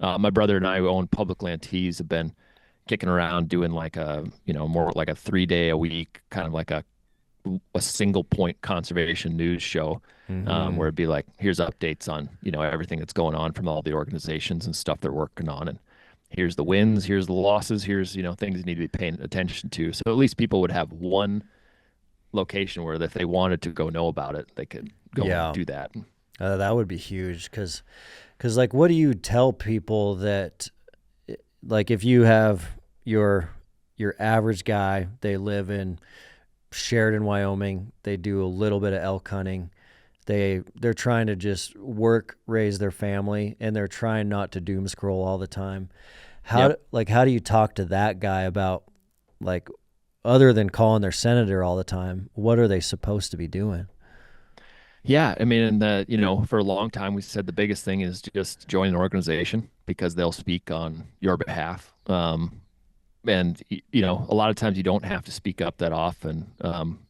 My brother and I, who own public land tees, have been kicking around doing like more like a 3-day a week, kind of like a single point conservation news show, where it'd be like, here's updates on, everything that's going on from all the organizations and stuff they're working on. And here's the wins, here's the losses, here's, things you need to be paying attention to. So at least people would have one location where if they wanted to go know about it, they could go and do that. That would be huge. Cause like, what do you tell people that, like, if you have your average guy, they live in Sheridan, Wyoming, they do a little bit of elk hunting, they're trying to just work, raise their family, and they're trying not to doom scroll all the time. How do you talk to that guy about, like, other than calling their senator all the time, what are they supposed to be doing? Yeah, I mean, for a long time we said the biggest thing is just join an organization, because they'll speak on your behalf. And you know, a lot of times you don't have to speak up that often,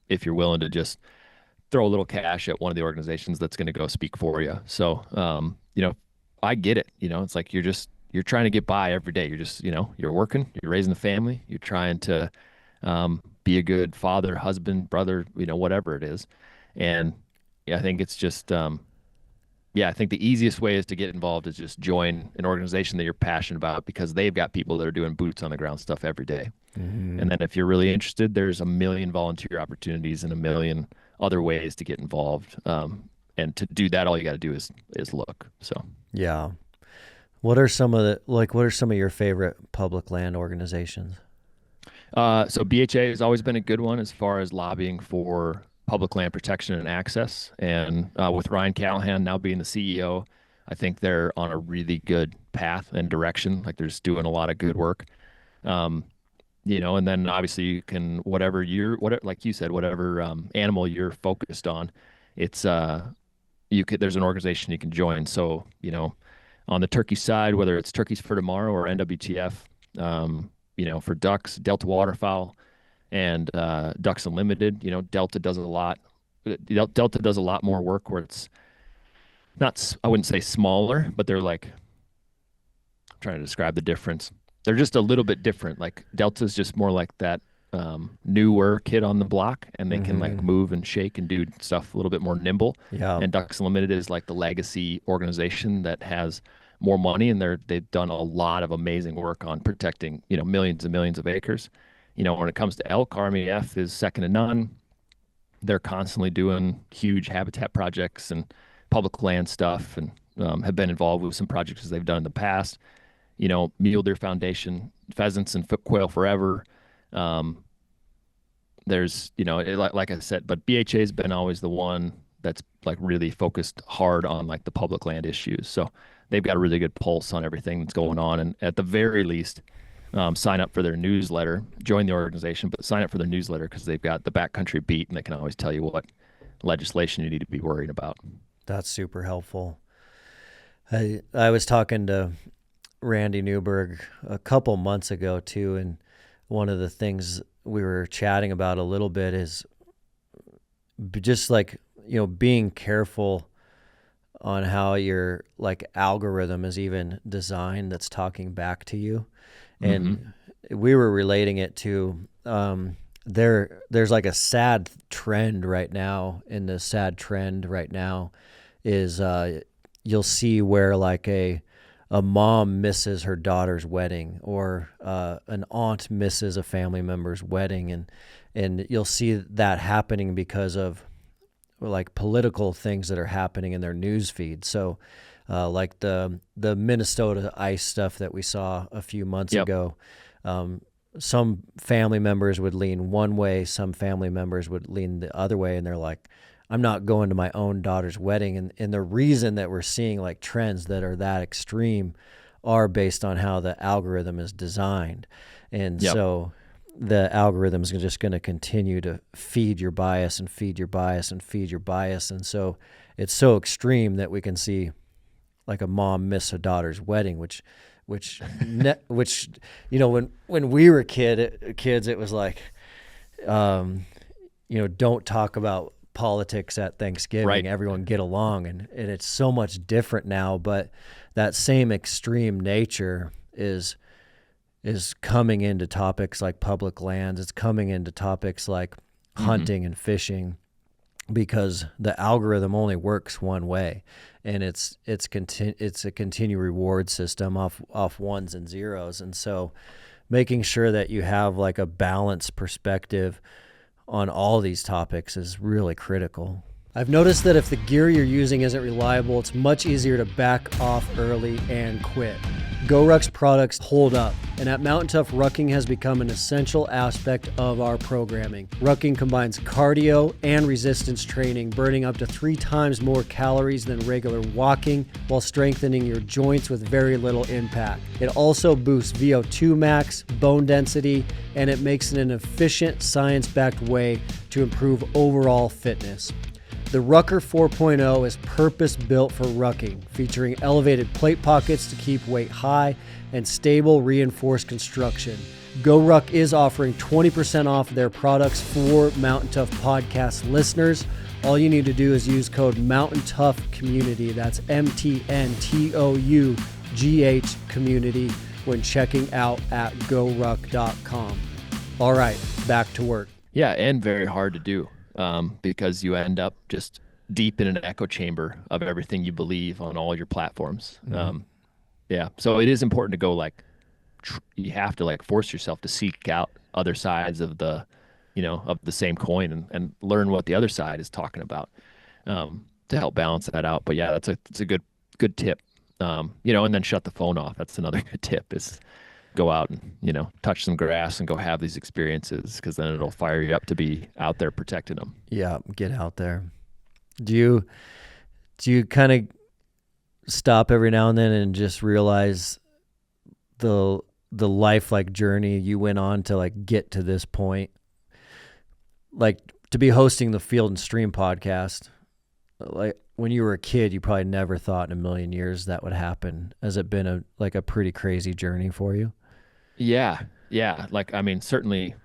if you're willing to just throw a little cash at one of the organizations that's going to go speak for you. So, you know, I get it. You know, it's like you're trying to get by every day. You're just, you know, you're working, you're raising a family, you're trying to be a good father, husband, brother, you know, whatever it is. And yeah, I think it's just, I think the easiest way is to get involved is just join an organization that you're passionate about, because they've got people that are doing boots on the ground stuff every day. Mm-hmm. And then if you're really interested, there's a million volunteer opportunities and a million other ways to get involved. And to do that, all you got to do is look. So, yeah. What are some of your favorite public land organizations? So BHA has always been a good one as far as lobbying for public land protection and access. And with Ryan Callahan now being the CEO, I think they're on a really good path and direction. Like, they're just doing a lot of good work. You know, and then obviously you can, whatever like you said, whatever animal you're focused on, it's there's an organization you can join. So, you know, on the turkey side, whether it's Turkeys for Tomorrow or NWTF, you know, for ducks, Delta Waterfowl, and Ducks Unlimited, you know, Delta does a lot. Delta does a lot more work where it's not, I wouldn't say smaller, but they're like, I'm trying to describe the difference. They're just a little bit different. Like, Delta's just more like that newer kid on the block, and they can like move and shake and do stuff a little bit more nimble. Yeah. And Ducks Unlimited is like the legacy organization that has more money, and they've done a lot of amazing work on protecting, you know, millions and millions of acres. You know, when it comes to elk, RMEF is second to none. They're constantly doing huge habitat projects and public land stuff, and have been involved with some projects they've done in the past. You know, Mule Deer Foundation, Pheasants and Quail Forever. There's, you know, like I said, but BHA has been always the one that's like really focused hard on like the public land issues. So they've got a really good pulse on everything that's going on. And at the very least, sign up for their newsletter, join the organization, but sign up for their newsletter, because they've got the backcountry beat, and they can always tell you what legislation you need to be worried about. That's super helpful. I was talking to Randy Newberg a couple months ago too, and one of the things we were chatting about a little bit is just like, you know, being careful on how your like algorithm is even designed that's talking back to you. And we were relating it to there's like a sad trend right now, and the sad trend right now is you'll see where like a mom misses her daughter's wedding, or an aunt misses a family member's wedding, and you'll see that happening because of like political things that are happening in their news feed. So like the Minnesota ice stuff that we saw a few months ago, some family members would lean one way, some family members would lean the other way, and they're like, I'm not going to my own daughter's wedding. And the reason that we're seeing like trends that are that extreme are based on how the algorithm is designed. And so the algorithm is just going to continue to feed your bias and feed your bias and feed your bias. And so it's so extreme that we can see like a mom miss a daughter's wedding, which you know, when we were kids, it was like, you know, don't talk about politics at Thanksgiving, right? Everyone get along, and it's so much different now, but that same extreme nature is coming into topics like public lands. It's coming into topics like hunting and fishing, because the algorithm only works one way, and it's a continued reward system off ones and zeros. And so making sure that you have like a balanced perspective on all these topics is really critical. I've noticed that if the gear you're using isn't reliable, it's much easier to back off early and quit. GoRuck's products hold up, and at Mountain Tough, rucking has become an essential aspect of our programming. Rucking combines cardio and resistance training, burning up to 3 times more calories than regular walking while strengthening your joints with very little impact. It also boosts VO2 max, bone density, and it makes it an efficient, science-backed way to improve overall fitness. The Rucker 4.0 is purpose-built for rucking, featuring elevated plate pockets to keep weight high and stable reinforced construction. GoRuck is offering 20% off their products for Mountain Tough Podcast listeners. All you need to do is use code Mountain Tough Community. That's MTNTOUGH Community when checking out at GoRuck.com. All right, back to work. Yeah, and very hard to do because you end up just deep in an echo chamber of everything you believe on all your platforms. Yeah, so it is important to go like, you have to like force yourself to seek out other sides of the, of the same coin and learn what the other side is talking about to help balance that out. But yeah, that's a good tip. And then shut the phone off. That's another good tip is go out and, touch some grass and go have these experiences because then it'll fire you up to be out there protecting them. Yeah, get out there. Do you kind of stop every now and then and just realize the life like journey you went on to like get to this point? Like to be hosting the Field and Stream podcast, like when you were a kid, you probably never thought in a million years that would happen. Has it been a pretty crazy journey for you? Yeah. Like, I mean, certainly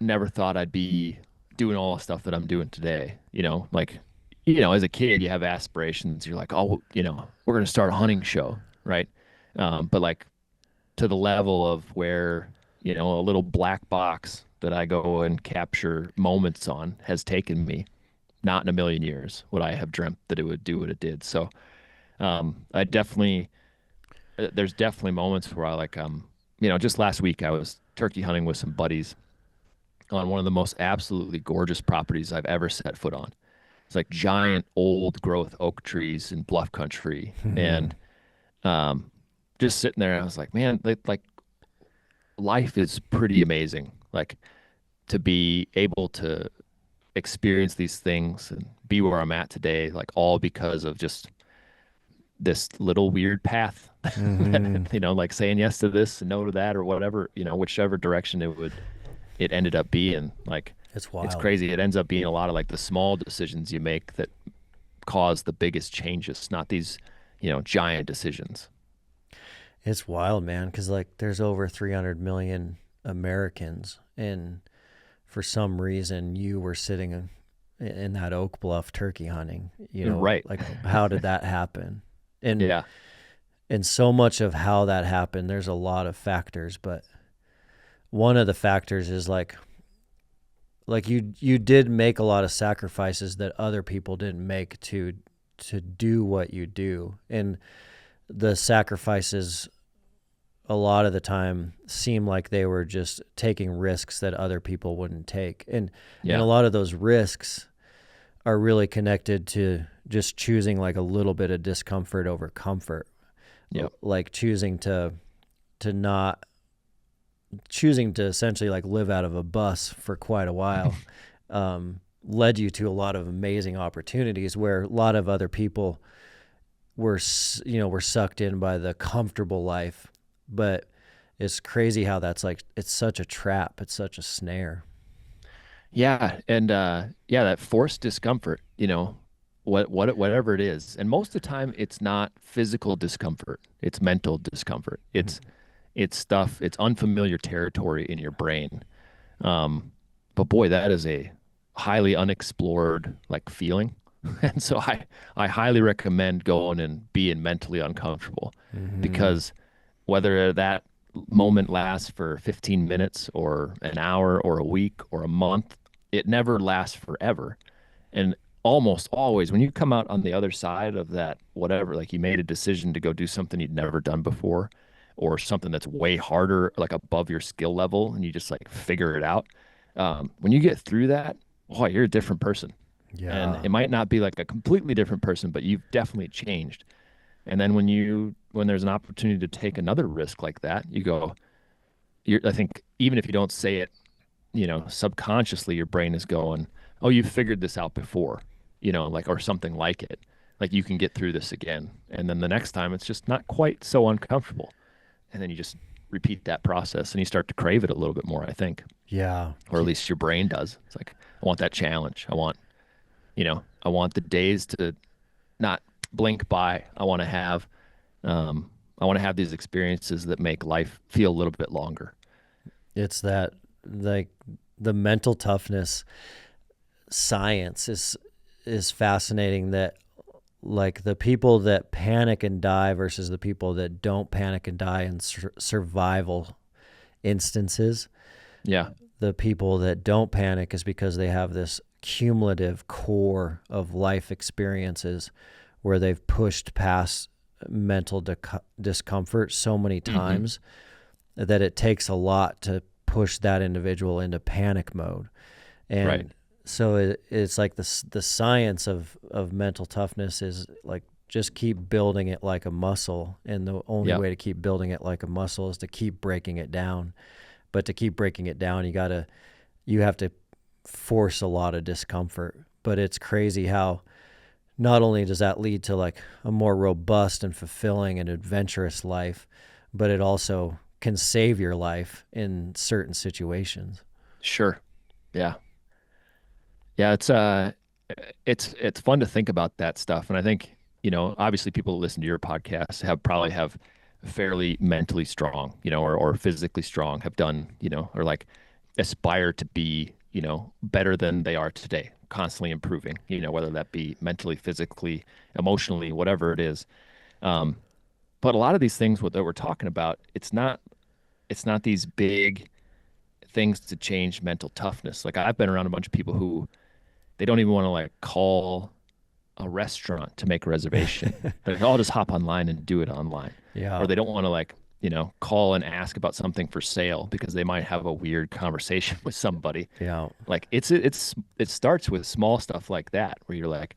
never thought I'd be doing all the stuff that I'm doing today. As a kid, you have aspirations. You're like, oh, we're going to start a hunting show. Right. But like to the level of where, a little black box that I go and capture moments on has taken me not in a million years would I have dreamt that it would do what it did. So there's definitely moments where I like, just last week I was turkey hunting with some buddies on one of the most absolutely gorgeous properties I've ever set foot on. It's like giant old growth oak trees in bluff country. And just sitting there, I was like, man, like life is pretty amazing. Like to be able to experience these things and be where I'm at today, like all because of just this little weird path, like saying yes to this and no to that or whatever, whichever direction it ended up being. Like it's wild. It's crazy. It ends up being a lot of like the small decisions you make that cause the biggest changes, not these, giant decisions. It's wild, man. Because like there's over 300 million Americans, and for some reason you were sitting in that Oak Bluff turkey hunting, right. Like how did that happen? And yeah. And so much of how that happened, there's a lot of factors, but one of the factors is like you did make a lot of sacrifices that other people didn't make to do what you do. And the sacrifices a lot of the time seem like they were just taking risks that other people wouldn't take. And a lot of those risks are really connected to just choosing like a little bit of discomfort over comfort. Yeah. Like choosing to essentially like live out of a bus for quite a while, led you to a lot of amazing opportunities where a lot of other people were sucked in by the comfortable life. But it's crazy how that's like, it's such a trap. It's such a snare. Yeah. And, that forced discomfort, whatever it is. And most of the time it's not physical discomfort. It's mental discomfort. It's stuff, it's unfamiliar territory in your brain. But boy, that is a highly unexplored like feeling. And so I highly recommend going and being mentally uncomfortable because whether that moment lasts for 15 minutes or an hour or a week or a month, it never lasts forever. And almost always when you come out on the other side of that, whatever, like you made a decision to go do something you'd never done before or something that's way harder, like above your skill level, and you just like figure it out. When you get through that, you're a different person. Yeah. And it might not be like a completely different person, but you've definitely changed. And then when there's an opportunity to take another risk like that, I think even if you don't say it, subconsciously your brain is going, oh, you figured this out before, or something like it. Like you can get through this again. And then the next time it's just not quite so uncomfortable. And then you just repeat that process and you start to crave it a little bit more, I think. Yeah. Or at least your brain does. It's like, I want that challenge. I want, I want the days to not blink by. I want to have these experiences that make life feel a little bit longer. It's that, like, the mental toughness science is fascinating, that like the people that panic and die versus the people that don't panic and die in survival instances. Yeah. The people that don't panic is because they have this cumulative core of life experiences where they've pushed past mental discomfort so many times that it takes a lot to push that individual into panic mode. And so it's like the science of mental toughness is like, just keep building it like a muscle. And the only way to keep building it like a muscle is to keep breaking it down. But to keep breaking it down, you have to force a lot of discomfort. But it's crazy how not only does that lead to like a more robust and fulfilling and adventurous life, but it also can save your life in certain situations. Sure. Yeah. Yeah. It's fun to think about that stuff. And I think, obviously people who listen to your podcast probably have fairly mentally strong, or physically strong, have done, or like aspire to be, better than they are today, constantly improving, whether that be mentally, physically, emotionally, whatever it is. But a lot of these things that we're talking about, it's not these big things to change mental toughness. Like, I've been around a bunch of people who they don't even want to like call a restaurant to make a reservation. Like, I'll just hop online and do it online. Yeah. Or they don't want to like, call and ask about something for sale because they might have a weird conversation with somebody. Yeah. Like it starts with small stuff like that, where you're like,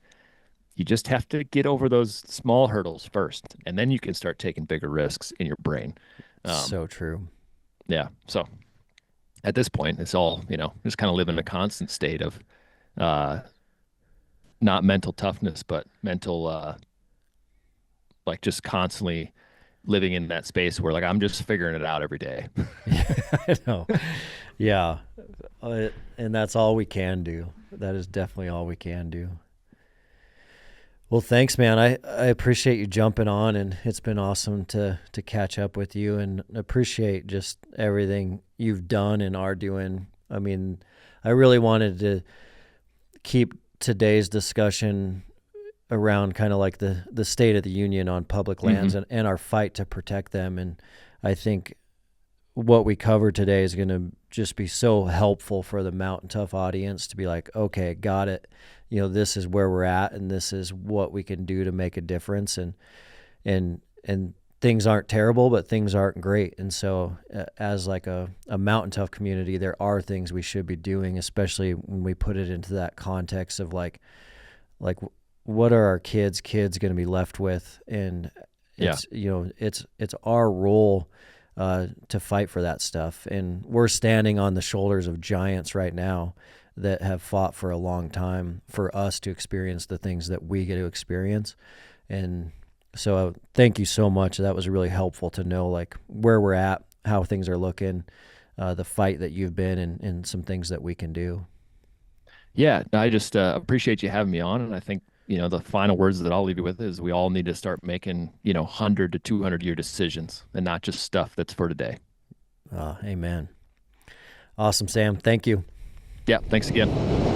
you just have to get over those small hurdles first, and then you can start taking bigger risks in your brain. So true. Yeah. So at this point, it's all, just kind of live in a constant state of, not mental toughness, but mental, like just constantly living in that space where like, I'm just figuring it out every day. I know. Yeah. And that's all we can do. That is definitely all we can do. Well, thanks, man. I appreciate you jumping on, and it's been awesome to catch up with you, and appreciate just everything you've done and are doing. I mean, I really wanted to keep today's discussion around kind of like the state of the union on public lands and our fight to protect them. And I think what we covered today is going to just be so helpful for the Mountain Tough audience to be like, okay, got it. This is where we're at, and this is what we can do to make a difference. And things aren't terrible, but things aren't great. And so as like a Mountain Tough community, there are things we should be doing, especially when we put it into that context of like what are our kids going to be left with? And it's, it's our role to fight for that stuff. And we're standing on the shoulders of giants right now that have fought for a long time for us to experience the things that we get to experience. And so thank you so much. That was really helpful to know like where we're at, how things are looking, the fight that you've been in, and some things that we can do. Yeah, I just appreciate you having me on. And I think, the final words that I'll leave you with is we all need to start making, 100 to 200 year decisions, and not just stuff that's for today. Amen. Awesome, Sam. Thank you. Yeah, thanks again.